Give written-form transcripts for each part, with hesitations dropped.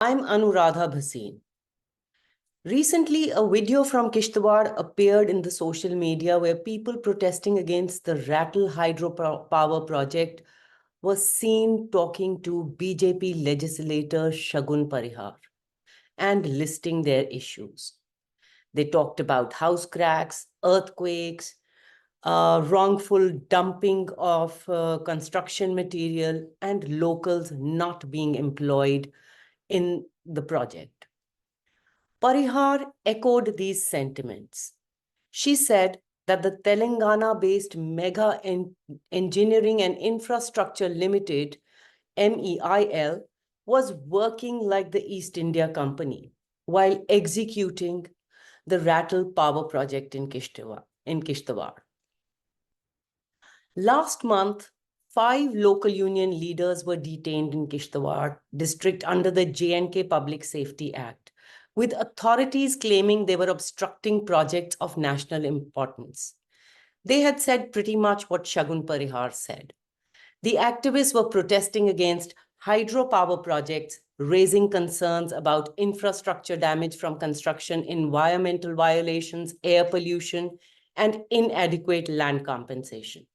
I'm Anuradha Bhasin. Recently, a video from Kishtwar appeared in the social media where people protesting against the Rattle hydropower project was seen talking to BJP legislator Shagun Parihar and listing their issues. They talked about house cracks, earthquakes, wrongful dumping of construction material, and locals not being employed in the project. Parihar echoed these sentiments. She said that the Telangana-based Mega Engineering and Infrastructure Limited, MEIL, was working like the East India Company while executing the Rattle power project in Kishtwar. Last month, 5 local union leaders were detained in Kishtwar district under the J&K Public Safety Act, with authorities claiming they were obstructing projects of national importance. They had said pretty much what Shagun Parihar said. The activists were protesting against hydropower projects, raising concerns about infrastructure damage from construction, environmental violations, air pollution, and inadequate land compensation.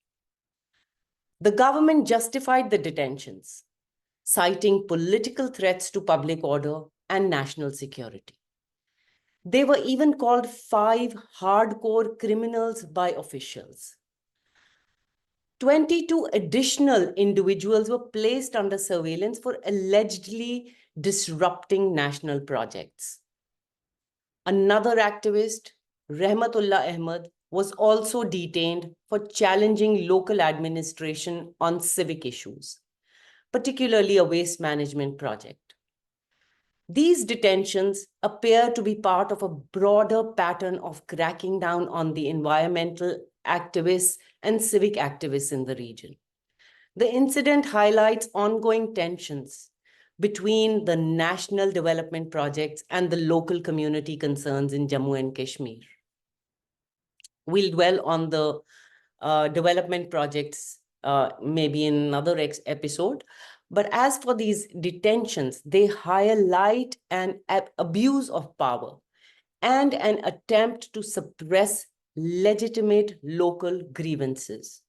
The government justified the detentions, citing political threats to public order and national security. They were even called 5 hardcore criminals by officials. 22 additional individuals were placed under surveillance for allegedly disrupting national projects. Another activist, Rahmatullah Ahmed, was also detained for challenging local administration on civic issues, particularly a waste management project. These detentions appear to be part of a broader pattern of cracking down on the environmental activists and civic activists in the region. The incident highlights ongoing tensions between the national development projects and the local community concerns in Jammu and Kashmir. We'll dwell on the development projects maybe in another episode. But as for these detentions, they highlight an abuse of power and an attempt to suppress legitimate local grievances.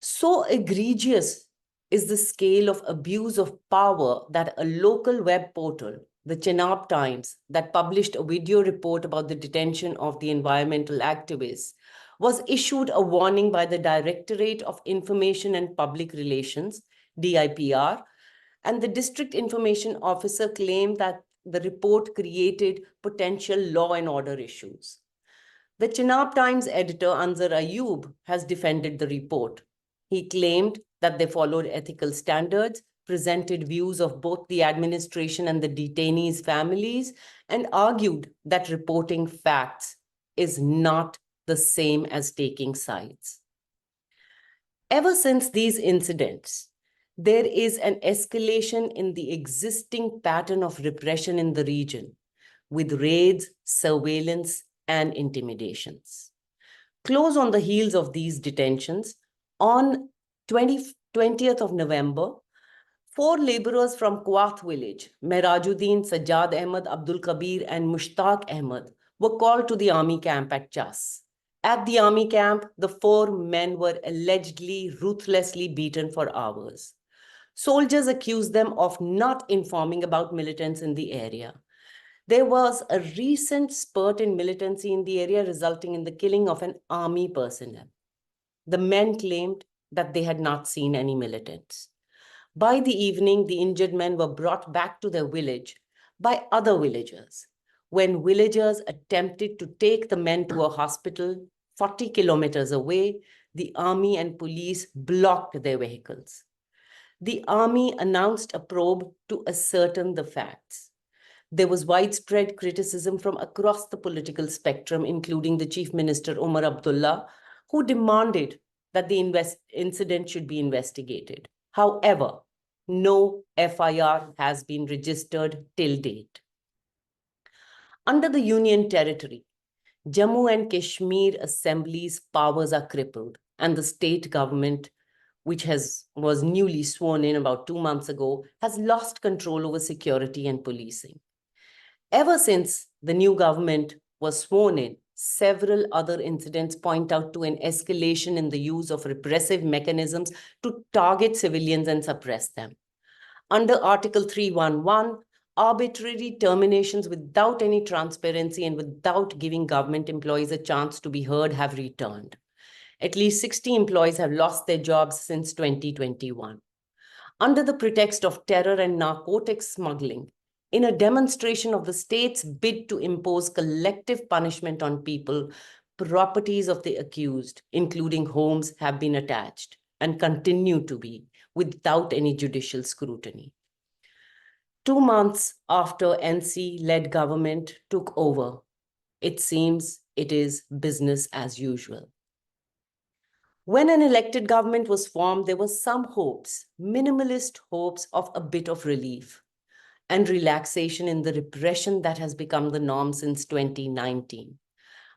So egregious is the scale of abuse of power that a local web portal, the Chenab Times, that published a video report about the detention of the environmental activists, was issued a warning by the Directorate of Information and Public Relations, DIPR, and the District Information Officer claimed that the report created potential law and order issues. The Chenab Times editor, Anzar Ayub, has defended the report. He claimed that they followed ethical standards, presented views of both the administration and the detainees' families, and argued that reporting facts is not the same as taking sides. Ever since these incidents, there is an escalation in the existing pattern of repression in the region, with raids, surveillance, and intimidations. Close on the heels of these detentions, on 20th of November, 4 laborers from Kuwath village, Mehrajuddin, Sajjad Ahmed, Abdul Kabir, and Mushtaq Ahmed, were called to the army camp at Chas. At the army camp, the 4 men were allegedly ruthlessly beaten for hours. Soldiers accused them of not informing about militants in the area. There was a recent spurt in militancy in the area, resulting in the killing of an army personnel. The men claimed that they had not seen any militants. By the evening, the injured men were brought back to their village by other villagers. When villagers attempted to take the men to a hospital 40 kilometers away, the army and police blocked their vehicles. The army announced a probe to ascertain the facts. There was widespread criticism from across the political spectrum, including the Chief Minister Umar Abdullah, who demanded that the incident should be investigated. However, no FIR has been registered till date. Under the Union Territory, Jammu and Kashmir Assembly's powers are crippled, and the state government which was newly sworn in about 2 months ago, has lost control over security and policing. Ever since the new government was sworn in, several other incidents point out to an escalation in the use of repressive mechanisms to target civilians and suppress them. Under Article 311, arbitrary terminations without any transparency and without giving government employees a chance to be heard have returned. At least 60 employees have lost their jobs since 2021. Under the pretext of terror and narcotics smuggling, in a demonstration of the state's bid to impose collective punishment on people, properties of the accused, including homes, have been attached and continue to be without any judicial scrutiny. 2 months after NC-led government took over, it seems it is business as usual. When an elected government was formed, there were some hopes, minimalist hopes of a bit of relief and relaxation in the repression that has become the norm since 2019.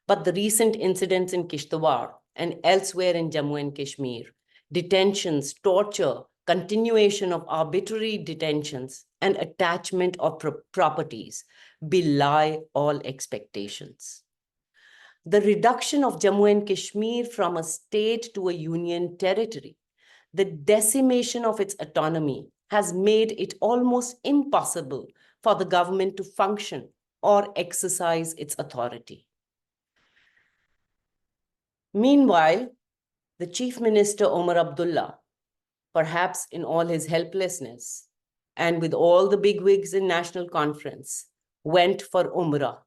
But the recent incidents in Kishtwar and elsewhere in Jammu and Kashmir, detentions, torture, continuation of arbitrary detentions, and attachment of properties belie all expectations. The reduction of Jammu and Kashmir from a state to a union territory, the decimation of its autonomy has made it almost impossible for the government to function or exercise its authority. Meanwhile, the Chief Minister Omar Abdullah, perhaps in all his helplessness, and with all the bigwigs in National Conference, went for Umrah,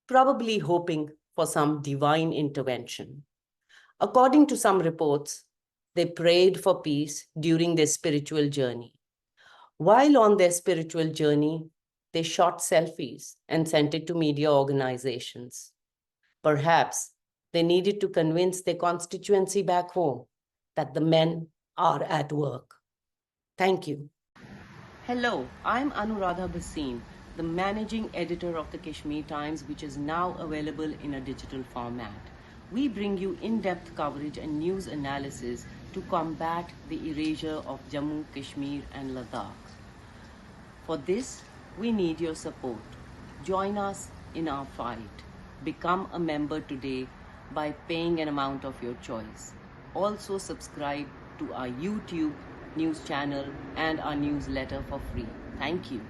probably hoping for some divine intervention. According to some reports, they prayed for peace during their spiritual journey. While on their spiritual journey, they shot selfies and sent it to media organizations. Perhaps they needed to convince their constituency back home that the men are at work. Thank you. Hello, I'm Anuradha Bhasin, the managing editor of the Kashmir Times, which is now available in a digital format. We bring you in-depth coverage and news analysis to combat the erasure of Jammu, Kashmir, and Ladakh. For this, we need your support. Join us in our fight. Become a member today by paying an amount of your choice. Also subscribe to our YouTube news channel and our newsletter for free. Thank you.